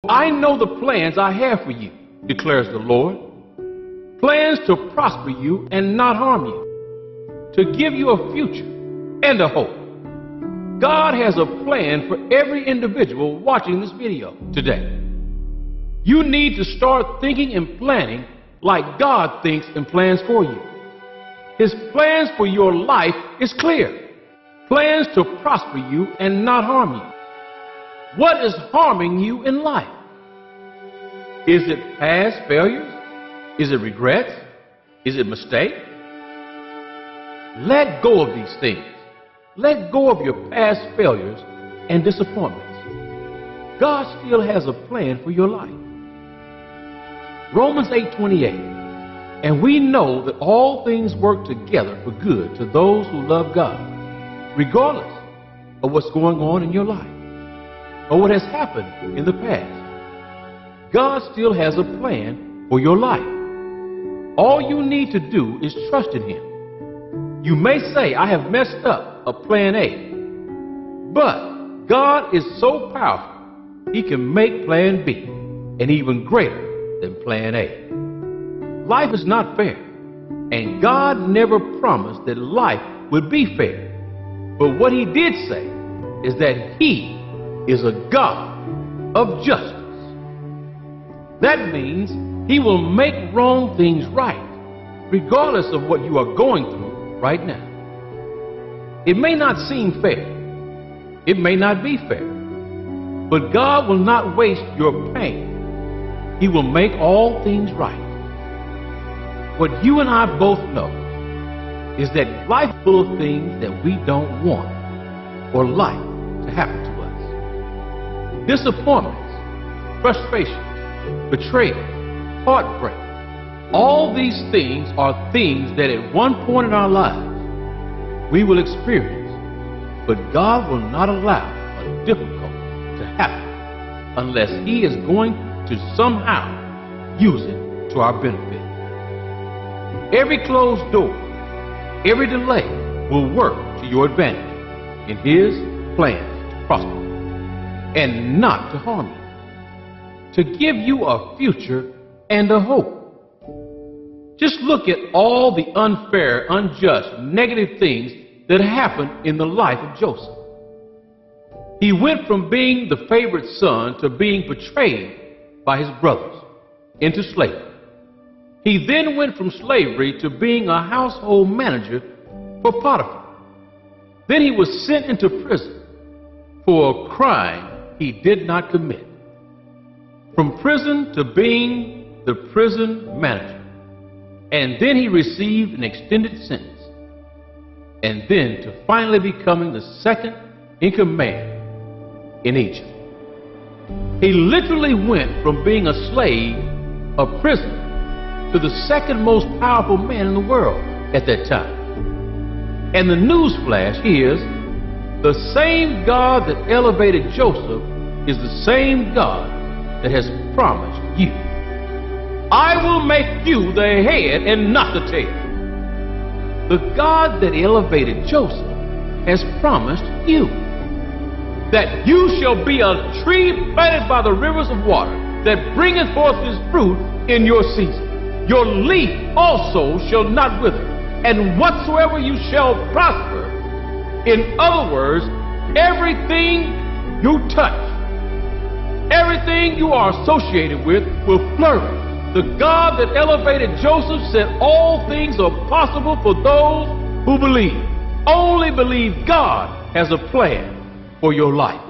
I know the plans I have for you, declares the Lord. Plans to prosper you and not harm you, to give you a future and a hope. God has a plan for every individual watching this video today. You need to start thinking and planning like God thinks and plans for you. His plans for your life is clear. Plans to prosper you and not harm you. What is harming you in life? Is it past failures? Is it regrets? Is it mistakes? Let go of these things. Let go of your past failures and disappointments. God still has a plan for your life. Romans 8:28. And we know that all things work together for good to those who love God, regardless of what's going on in your life or what has happened in the past. God still has a plan for your life. All you need to do is trust in Him. You may say, I have messed up a plan A, but God is so powerful, He can make plan B and even greater than plan A. Life is not fair, and God never promised that life would be fair. But what He did say is that He is a God of justice. That means He will make wrong things right, regardless of what you are going through right now. It may not seem fair. It may not be fair. But God will not waste your pain. He will make all things right. What you and I both know is that life is full of things that we don't want or like to happen to us. Disappointments, frustrations, betrayal, heartbreak. All these things are things that at one point in our lives we will experience, but God will not allow a difficulty to happen unless He is going to somehow use it to our benefit. Every closed door, every delay will work to your advantage in His plans to prosper you and not to harm you, to give you a future and a hope. Just look at all the unfair, unjust, negative things that happened in the life of Joseph. He went from being the favorite son to being betrayed by his brothers into slavery. He then went from slavery to being a household manager for Potiphar. Then he was sent into prison for a crime he did not commit. From prison to being the prison manager. And then he received an extended sentence. And then to finally becoming the second in command in Egypt. He literally went from being a slave, a prisoner, to the second most powerful man in the world at that time. And the news flash is the same God that elevated Joseph is the same God that has promised you. I will make you the head and not the tail. The God that elevated Joseph has promised you that you shall be a tree planted by the rivers of water that bringeth forth his fruit in your season. Your leaf also shall not wither, and whatsoever you shall prosper. In other words, everything you touch, everything you are associated with will flourish. The God that elevated Joseph said all things are possible for those who believe. Only believe God has a plan for your life.